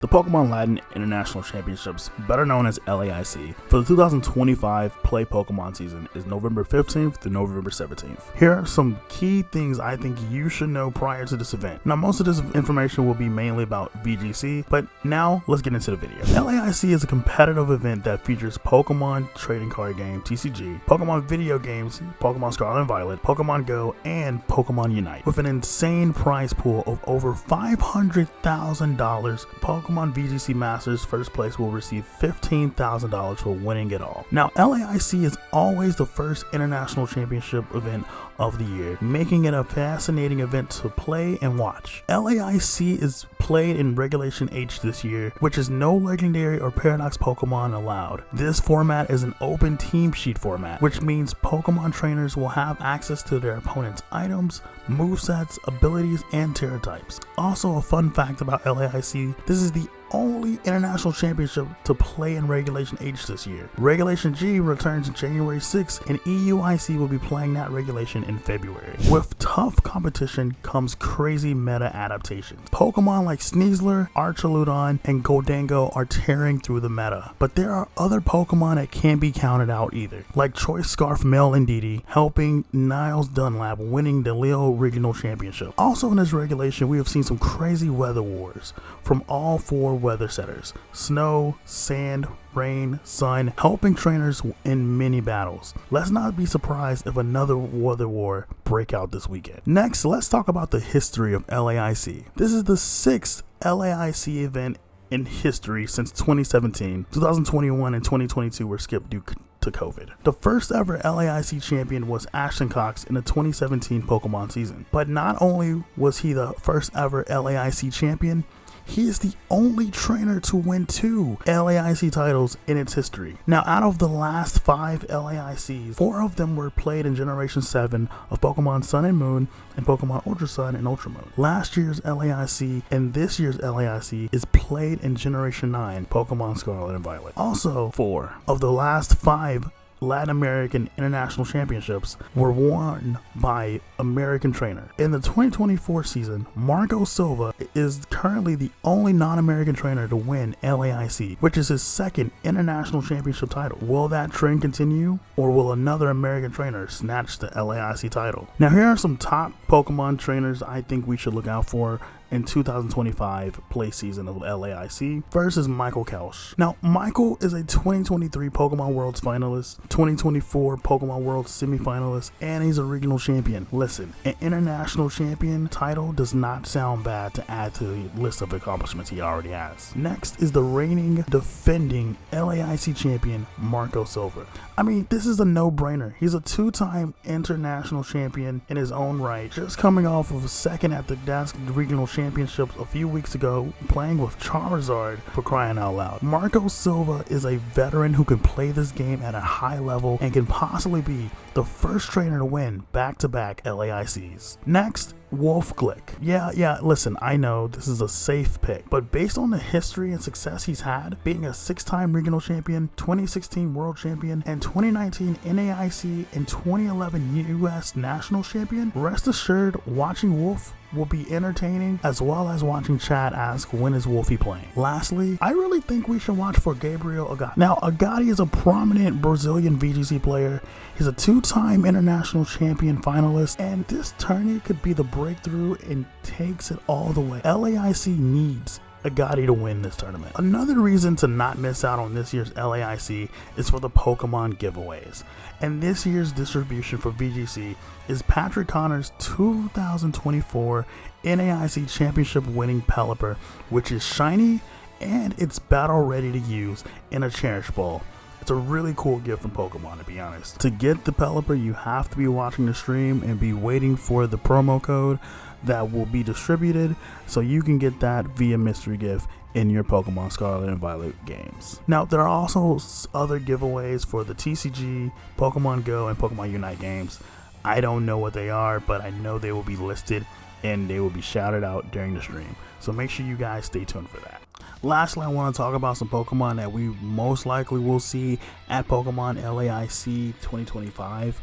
The Pokemon Latin International Championships, better known as LAIC, for the 2025 Play Pokemon season is November 15th through November 17th. Here are some key things I think you should know prior to this event. Now, most of this information will be mainly about VGC, but now let's get into the video. LAIC is a competitive event that features Pokemon trading card game, TCG, Pokemon video games, Pokemon Scarlet and Violet, Pokemon Go, and Pokemon Unite. With an insane prize pool of over $500,000, Pokemon VGC Masters first place will receive $15,000 for winning it all. Now, LAIC is always the first international championship event of the year, making it a fascinating event to play and watch. LAIC is played in Regulation H this year, which is no legendary or paradox Pokemon allowed. This format is an open team sheet format, which means Pokemon trainers will have access to their opponent's items, movesets, abilities, and Terra types. Also, a fun fact about LAIC, this is the only international championship to play in Regulation H this year. Regulation G returns January 6th, and EUIC will be playing that regulation in February. With tough competition comes crazy meta adaptations. Pokemon like Sneasler, Archaludon, and Gholdengo are tearing through the meta, but there are other Pokemon that can't be counted out either, like Choice Scarf Mel and Didi, helping Niles Dunlap winning the Leo Regional Championship. Also in this regulation, we have seen some crazy weather wars from all four weather setters: snow, sand, rain, sun, helping trainers in many battles. Let's not be surprised if another weather war break out this weekend. Next, let's talk about the history of LAIC. This is the 6th LAIC event in history since 2017. 2021 and 2022 were skipped due to COVID. The first ever LAIC champion was Ashton Cox in the 2017 Pokemon season. But not only was he the first ever LAIC champion, he is the only trainer to win 2 LAIC titles in its history. Now, out of the last 5 LAICs, 4 of them were played in Generation 7 of Pokemon Sun and Moon and Pokemon Ultra Sun and Ultra Moon. Last year's LAIC and this year's LAIC is played in Generation 9 Pokemon Scarlet and Violet. Also, 4 of the last 5 Latin American International Championships were won by American trainer. In the 2024 season, Marco Silva is currently the only non-American trainer to win LAIC, which is his second international championship title. Will that trend continue, or will another American trainer snatch the LAIC title? Now, here are some top Pokemon trainers I think we should look out for in 2025 play season of LAIC. First is Michael Kelsch. Now, Michael is a 2023 Pokemon Worlds finalist, 2024 Pokemon Worlds semifinalist, and he's a regional champion. Listen, an international champion title does not sound bad to add to the list of accomplishments he already has. Next is the reigning, defending LAIC champion, Marco Silva. I mean, this is a no-brainer. He's a 2-time international champion in his own right, just coming off of a second at the Dask Regional Championships a few weeks ago, playing with Charizard, for crying out loud. Marco Silva is a veteran who can play this game at a high level and can possibly be the first trainer to win back-to-back LAICs. Next, Wolf Glick. Yeah, listen, I know this is a safe pick, but based on the history and success he's had, being a 6-time regional champion, 2016 world champion, and 2019 NAIC and 2011 US national champion, rest assured watching Wolf will be entertaining, as well as watching chat ask when is Wolfie playing. Lastly, I really think we should watch for Gabriel Agati. Now, Agati is a prominent Brazilian VGC player. He's a 2-time international champion finalist, and this tourney could be the breakthrough and takes it all the way. LAIC needs Agati to win this tournament. Another reason to not miss out on this year's LAIC is for the Pokemon giveaways. And this year's distribution for VGC is Patrick Connor's 2024 NAIC championship winning Pelipper, which is shiny and it's battle ready to use in a Cherish Ball. It's a really cool gift from Pokemon, to be honest. To get the Pelipper, you have to be watching the stream and be waiting for the promo code that will be distributed, so you can get that via mystery gift in your Pokemon Scarlet and Violet games. Now, there are also other giveaways for the TCG, Pokemon Go, and Pokemon Unite games. I don't know what they are, but I know they will be listed and they will be shouted out during the stream. So make sure you guys stay tuned for that. Lastly, I want to talk about some Pokemon that we most likely will see at Pokemon LAIC 2025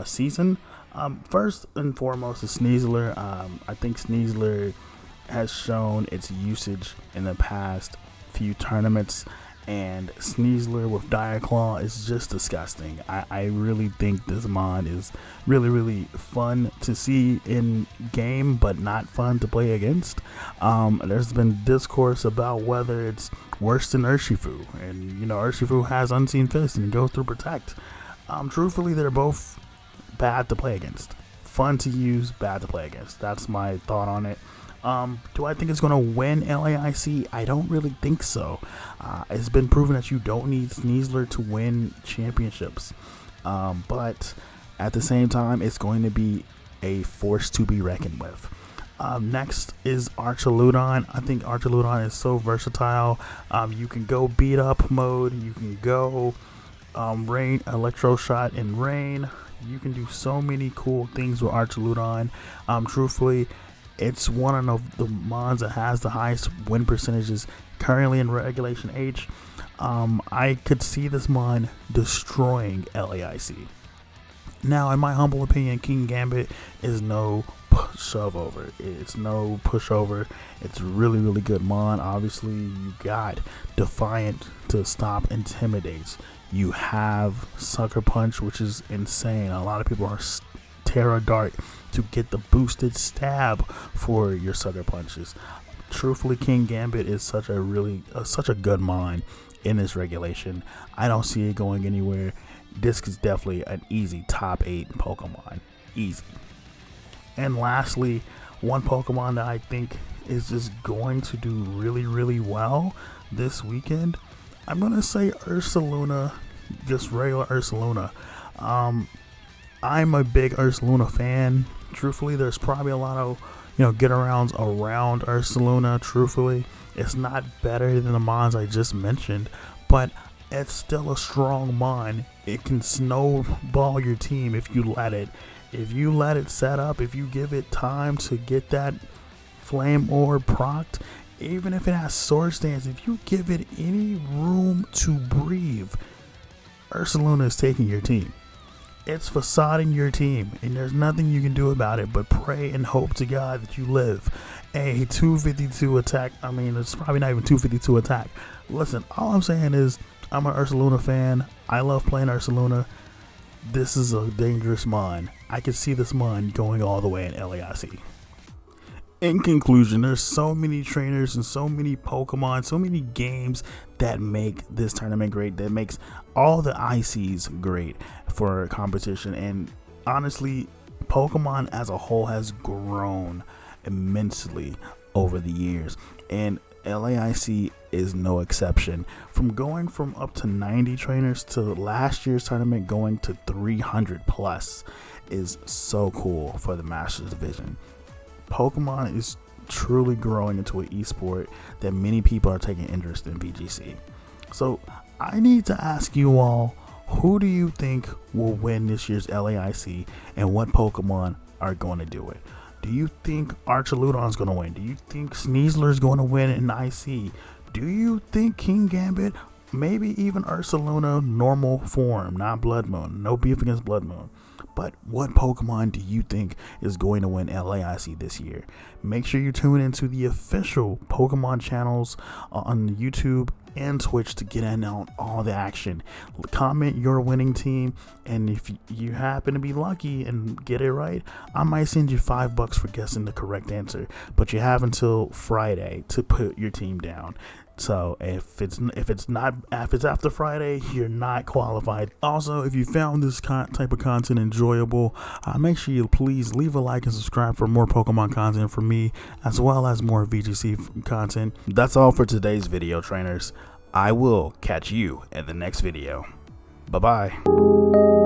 season. First and foremost is Sneasler. I think Sneasler has shown its usage in the past few tournaments, and Sneasler with Dire Claw is just disgusting. I really think this mod is really fun to see in game, but not fun to play against. There's been discourse about whether it's worse than Urshifu, and you know, Urshifu has Unseen Fist and goes through Protect. Truthfully, they're both bad to play against. Fun to use, bad to play against. That's my thought on it. Do I think it's going to win LAIC? I don't really think so. It's been proven that you don't need Sneasler to win championships. But at the same time, it's going to be a force to be reckoned with. Next is Archaludon. I think Archaludon is so versatile. You can go beat up mode. You can go rain, electro shot in rain. You can do so many cool things with Archaludon. Truthfully, it's one of the mods that has the highest win percentages currently in Regulation H. I could see this mod destroying LAIC. Now, in my humble opinion, King Gambit is no shove over. It's no pushover. It's really good mod. Obviously, you got Defiant to stop Intimidates. You have Sucker Punch, which is insane. A lot of people are Terra Dart to get the boosted stab for your Sucker Punches. Truthfully, King Gambit is such a good mod in this regulation. I don't see it going anywhere. This is definitely an easy top 8 Pokemon. Easy. And lastly, one Pokemon that I think is just going to do really well this weekend, I'm going to say Ursaluna, just regular Ursaluna. I'm a big Ursaluna fan. Truthfully, there's probably a lot of, get arounds around Ursaluna. Truthfully, it's not better than the mods I just mentioned, but it's still a strong mod. It can snowball your team if you let it. If you let it set up, if you give it time to get that Flame Orb procced, even if it has Sword Stance, if you give it any room to breathe, Ursaluna is taking your team. It's facading your team, and there's nothing you can do about it but pray and hope to God that you live. A 252 attack, it's probably not even 252 attack. Listen, all I'm saying is I'm an Ursaluna fan. I love playing Ursaluna. This is a dangerous mod. I can see this mod going all the way in LAIC. In conclusion, there's so many trainers and so many Pokemon, so many games that make this tournament great, that makes all the ICs great for competition. And honestly, Pokemon as a whole has grown immensely over the years, and LAIC is no exception. From going from up to 90 trainers to last year's tournament going to 300 plus is so cool for the Masters Division. Pokemon is truly growing into an esport that many people are taking interest in VGC. So I need to ask you all, who do you think will win this year's LAIC, and what Pokemon are going to do it? Do you think Archaludon is going to win? Do you think Sneasler is going to win in IC? Do you think King Gambit, maybe even Ursaluna normal form, not Blood Moon, no beef against Blood Moon, but what Pokemon do you think is going to win LAIC this year? Make sure you tune into the official Pokemon channels on YouTube and Twitch to get in on all the action. Comment your winning team, and if you happen to be lucky and get it right, I might send you $5 for guessing the correct answer. But you have until Friday to put your team down. So if it's after Friday, you're not qualified. Also, if you found this type of content enjoyable, make sure you please leave a like and subscribe for more Pokemon content from me, as well as more VGC content. That's all for today's video, trainers. I will catch you in the next video. Bye bye.